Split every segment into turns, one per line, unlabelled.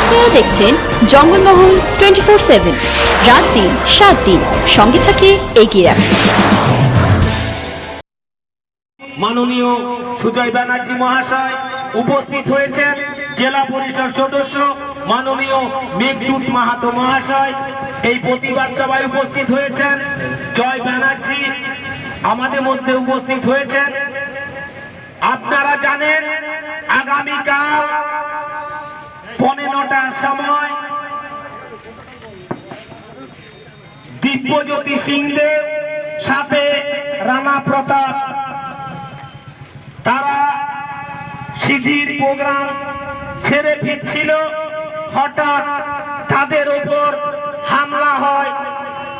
আপনারা দেখছেন জঙ্গলমহল 24/7 রাত দিন 7 দিন সঙ্গে থাকে এগিয়ে রাখে।
মাননীয় সুজয় ব্যানার্জি মহাশয় উপস্থিত হয়েছেন, জেলা পরিষদ সদস্য মাননীয় মেঘদূত মাহাতো মহাশয় এই প্রতিবাদ সভায় উপস্থিত হয়েছেন, জয় ব্যানার্জি আমাদের মধ্যে উপস্থিত হয়েছেন। আপনারা জানেন আগামীকাল 9:15টার সময় দিব্যজ্যোতি সিংদের সাথে রানা প্রতাপ তারা সিঁথির প্রোগ্রাম ছেড়ে ফিরছিল, হঠাৎ তাদের উপর হামলা হয়,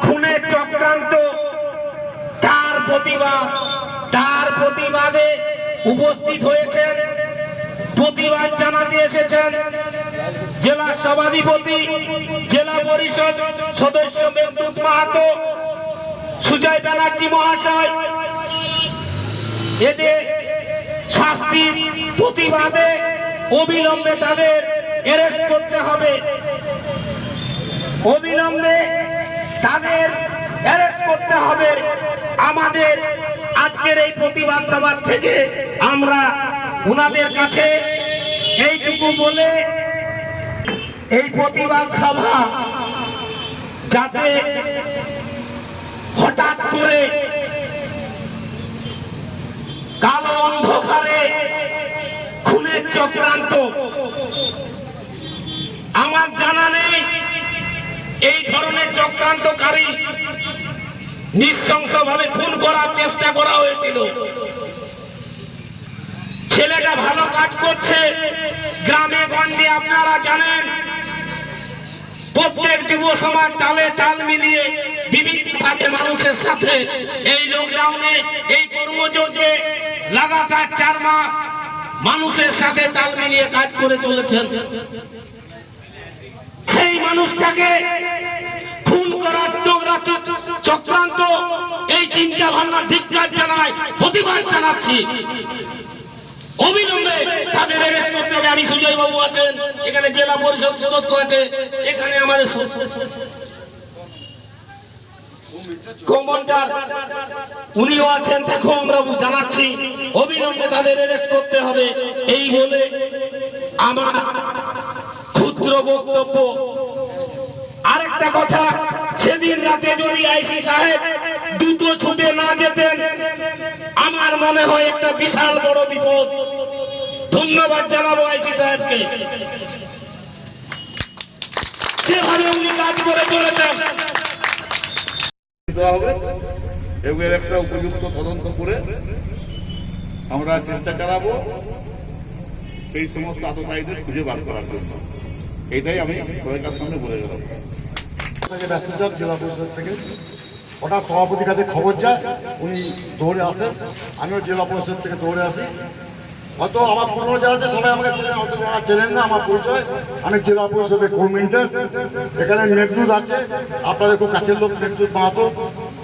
খুনের চক্রান্ত। তার প্রতিবাদে উপস্থিত হয়েছেন, প্রতিবাদ জানাতে এসেছেন জেলা সভাধিপতি জেলা পরিষদ সদস্য মেঘদূত মাহাতো, সুজয় ব্যানার্জি মহাশয়। এদের শাস্তির প্রতিবাদে অবিলম্বে তাদের অ্যারেস্ট করতে হবে, অবিলম্বে তাদের অ্যারেস্ট করতে হবে। আমাদের আজকের এই প্রতিবাদ সভা থেকে আমরা ওনাদের কাছে এইটুকু বলে এই প্রতিবাদ সভা যাতে হঠাৎ করে কালো অন্ধকারে খুনের চক্রান্ত, আমার জানা নেই এই ধরনের চক্রান্তকারী নৃশংসভাবে খুন করার চেষ্টা করা হয়েছিল। ছেলেটা ভালো কাজ করছে গ্রামে গঞ্জে, আপনারা জানেন প্রত্যেক যুব সমাজ তালে তাল মিলিয়ে বিভিন্ন ভাবে মানুষের সাথে এই লকডাউনে এই কর্মযজ্ঞে লাগাতার 4 মাস মানুষের সাথে তাল মিলিয়ে কাজ করে চলেছেন। সেই মানুষটাকে খুন করার চক্রান্ত, এই চিন্তা ভাবনা ধিক্কার জানাই, প্রতিবাদ জানাচ্ছি। অবিলম্বে তাদের অ্যারেস্ট করতে হবে। আমি সুজয় বাবু আছেন, এখানে জেলা পরিষদ সদস্য আছে, এখানে আমাদের কমান্ডার উনিও আছেন, দেখো আমরা জানাচ্ছি অবিলম্বে তাদের অ্যারেস্ট করতে হবে। এই বলে আমার ক্ষুদ্র বক্তব্য। আরেকটা কথা, সেদিন রাতে যদি আইসি সাহেব দ্রুত ছুটে না যেতেন আমার মনে হয় একটা বিশাল বড় বিপদ। ধন্যবাদ জানাবো আইসি সাহেবকে, যেভাবে উনি কাজ করে চলেছেন।
এগুলোর একটা উপযুক্ত তদন্ত করে আমরা চেষ্টা চালাবো সেই সমস্ত আততায়ীদের খুঁজে বার করার জন্য। এটাই আমি সরকার সামনে বলে গেলাম।
ব্যস্তচাপ জেলা পরিষদ থেকে ওটা সভাপতির কাছে খবর যায়, উনি দৌড়ে আসেন, আমিও জেলা পরিষদ থেকে দৌড়ে আসি। হয়তো আমার পুরনো যারা আছে সবাই আমাকে চেনেন, হয়তো যারা চেনেন না আমার পরিচয়, আমি জেলা পরিষদের কোঅর্ডিনেটর। এখানে মেঘদূত আছে, আপনাদের খুব কাছের লোক মেঘদূত মাহাতো।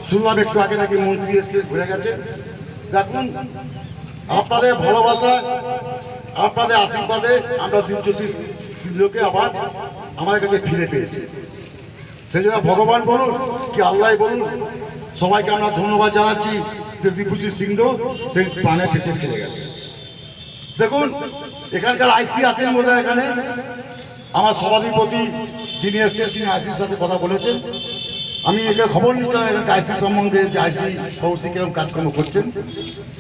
শুনলাম একটু আগে নাকি মন্ত্রী এসছে, ঘুরে গেছে। দেখুন, আপনাদের ভালোবাসা, আপনাদের আশীর্বাদে আমরা দিব্যজ্যোতি সিংহকে আবার আমাদের কাছে ফিরে পেয়েছি। সেই জন্য ভগবান বলুন কি আল্লাহ বলুন, সবাইকে আমরা ধন্যবাদ জানাচ্ছি যে দিব্যজ্যোতি সিংহ সেই প্রাণে ঠেচে ফিরে গেছে। দেখুন, এখানকার আইসি আছেন বোধহয়, এখানে আমার সভাধিপতি যিনি এসছেন তিনি আইসির সাথে কথা বলেছেন। আমি এখানে খবর নিচ্ছিলাম এখানকার আইসি সম্বন্ধে, যে আইসি ওসি কিরকম কাজকর্ম করছেন।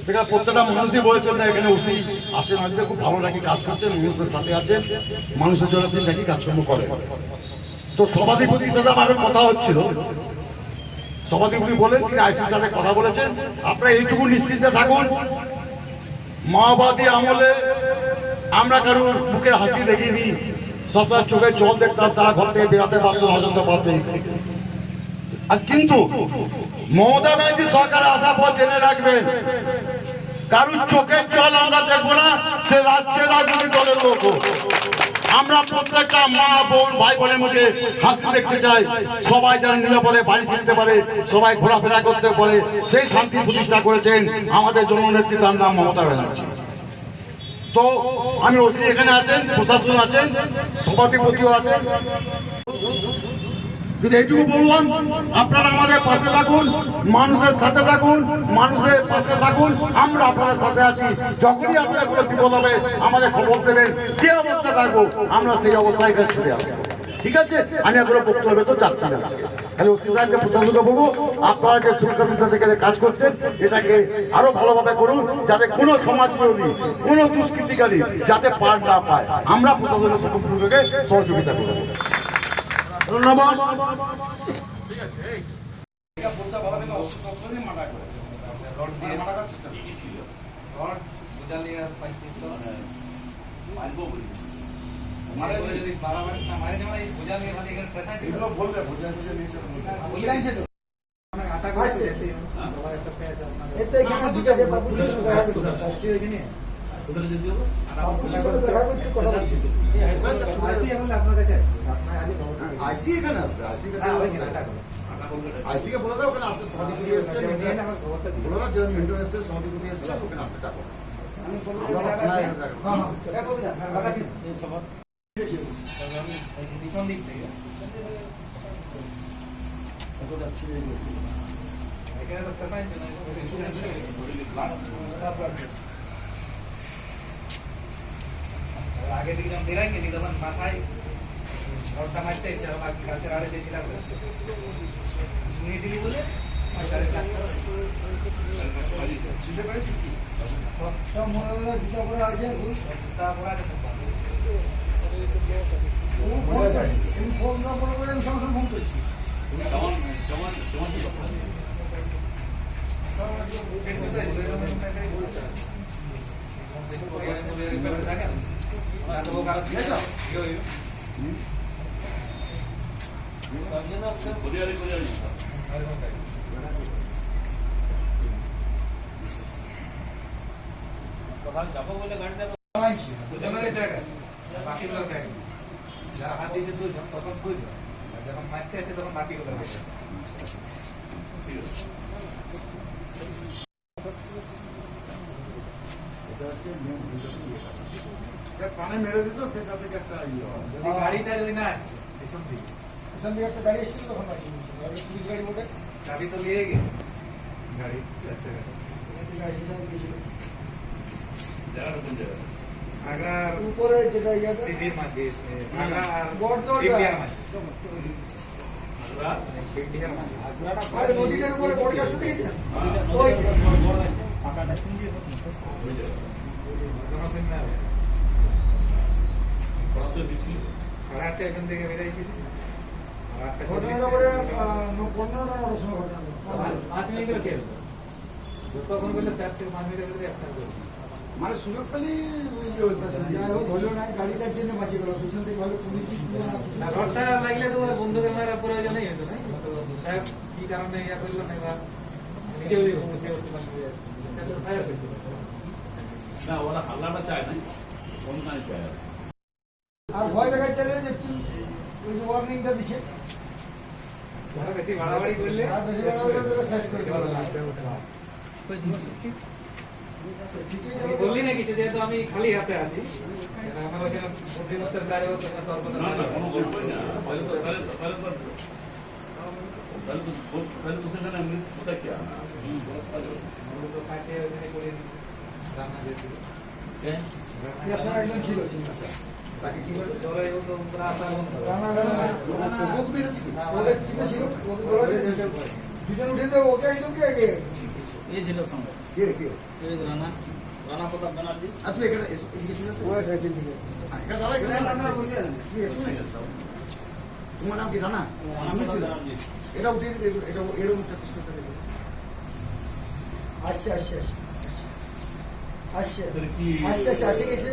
এখানে প্রত্যেকটা মানুষই বলেছেন না এখানে ওসি আছেন, আজকে খুব ভালো নাকি কাজ করছেন, মানুষের সাথে আছেন, মানুষের জন্য তিনি নাকি কাজকর্ম করেন। তো সভাধিপতির সাথে আমার কথা হচ্ছিল, সভাধিপতি বলেন তিনি আইসির সাথে কথা বলেছেন। আপনারা এইটুকু নিশ্চিন্তে থাকুন, মাওবাদী আমলে আমরা কারোর মুখের হাসি দেখিনি, সবসময় চোখে জল দেখতাম, তারা ঘর থেকে বেরাতে পারতো, হজমতে পারতো। আর কিন্তু মমতা ব্যানার্জি সরকারে আসার পর জেনে রাখবেন, কারোর চোখের জল আমরা দেখবো না, সে রাজ্যের রাজনৈতিক দলের লোক। আমরা প্রত্যেকটা মা বোন ভাই বোনের মধ্যে হাসি দেখতে চাই, সবাই যেন নিরাপদে বাড়ি ফিরতে পারে, সবাই ঘোরাফেরা করতে পারে, সেই শান্তি প্রতিষ্ঠা করেছেন আমাদের জননেত্রী, তার নাম মমতা ব্যানার্জি। তো আমি ওসি এখানে আছেন, প্রশাসন আছেন, সভাধিপতিও আছেন, কিন্তু এইটুকু বললাম আপনারা আমাদের পাশে থাকুন, মানুষের সাথে থাকুন, মানুষের পাশে থাকুন। আমরা আপনাদের সাথে আছি। যখনই আপনার কোনো বিপদ হবে আমাদের খবর দেবেন, যে অবস্থা থাকবো আমরা সেই অবস্থায় এখানে ছুটে আসবো। ঠিক আছে, আমি আর কোনো বক্তব্য তো চাচ্ছি না। তাহলে ওসি সাহেবকে প্রশাসনকে বলবো আপনারা যে সুরক্ষার সাথে এখানে কাজ করছেন এটাকে আরো ভালোভাবে করুন, যাতে কোনো সমাজ বিরোধী, কোনো দুষ্কৃতিকারী যাতে পার না পায়। আমরা প্রশাসনের সকলকে সহযোগিতা করবো। ধন্যবাদ।
আইসি এখানে আসবে, আইসিকে বলে দাও ওখানে আসছে, সভাধিপতি এসছে, বলে দাও যে মেন্টর এসছে, সভাধিপতি এসছে, ওখানে আসতে থাকো।
পিছন দিক থেকে এখানে তো কাঁচাইছে না, আগে দিকে যখন বেরাই গেছি তখন মাথায় ঘরটা মারতে ইচ্ছে গাছের আড়ে দিয়েছিলাম নিয়ে দিলি বলে চিনতে পেরেছিস কি সব মনে হলো জুতা পরে আছে, জুতা পরে আছে। ফোন না করে আমি সঙ্গে ফোন করছি। যাবো বলে গাড়িটা দুজনের জায়গা, বাকি লোক দেখ যারা হাত দিয়েছে দুজন, তখন দুইজন, যখন মারতে আছে তখন বাকি লোক দেখে।
কানে মেরে দিত, সেটা থেকে একটা
যদি গাড়িটা যদি না আসে পেছন দিকে,
পেছন দিকে একটা গাড়ি এসেছিল তখন পুলিশ গাড়ি বটে,
গাড়ি তো নিয়ে গেছে, গাড়ি যাচ্ছে আগ্রার
উপরে যেটা
সিটির মাঝে, আগ্রা আর
বড়দোড়া।
ইন্ডিয়ার মাঝে, ইন্ডিয়ার মাঝে
আরে নদীটার উপরে বড় গাছটা দেখেছিস?
আড়াইটা এখান থেকে বেরিয়েছি,
ঘটনাটা পরে 15টা না 10 ঘটনা।
5 মিনিটের খেল, যতক্ষণ বললে 4 থেকে 5 মিনিটের ভিতরে অ্যাকশন করবে।
মানে সুযোগ পেলেই হলো না, গাড়িটার জন্য বাঁচিয়ে গেল, পিছন থেকে ভালো পুলিশ
রডটা লাগলে তো বন্ধুকে মারার প্রয়োজনই হতো না, সাহেব কি কারণে ইয়া করলো না, বা নিজেও বুঝতে করতে পারলো
না, ওরা হাল্লাটা চায় না, অন্যায় চায়।
আর ভয় দেখার চাইলে যে তুই ওই যে ওয়ার্নিংটা দিছে,
ওরা বেশি বাড়াবাড়ি করলে
আর বেশি বাড়াবাড়ি করলে শেষ করে দেবে।
আমি বললি না কিছু, যেহেতু আমি খালি হাতে আছি, আমার ওখানে বুদ্ধিমত্তার কাজে তর্ক
না, না, কোনো গল্পই না। তাহলে তো সেখানে মৃত্যুটা কি আনা?
খাটে ওখানে করে রান্না দিয়েছিল,
একজন ছিল
বাকি কি বলে জলে তো পুরো আসা বন্ধ।
দুজন উঠে তো ওকে একদম কে কে
এই ছিল সঙ্গে
কে কে
এই যে রানা প্রতাপ ব্যানার্জি।
আর তুই এখানে এসো, এদিকে ছিল তো? এখানে দাঁড়া, তুমি এসো না। তোমার নাম কি রানা? আমি ছিল।
ব্যানার্জি
এটা উঠে এটা এরকম প্র্যাকটিস করতে হবে। আসছে আসছে আসছে আসছে
তাহলে কি
আসছে আসছে আসে গেছে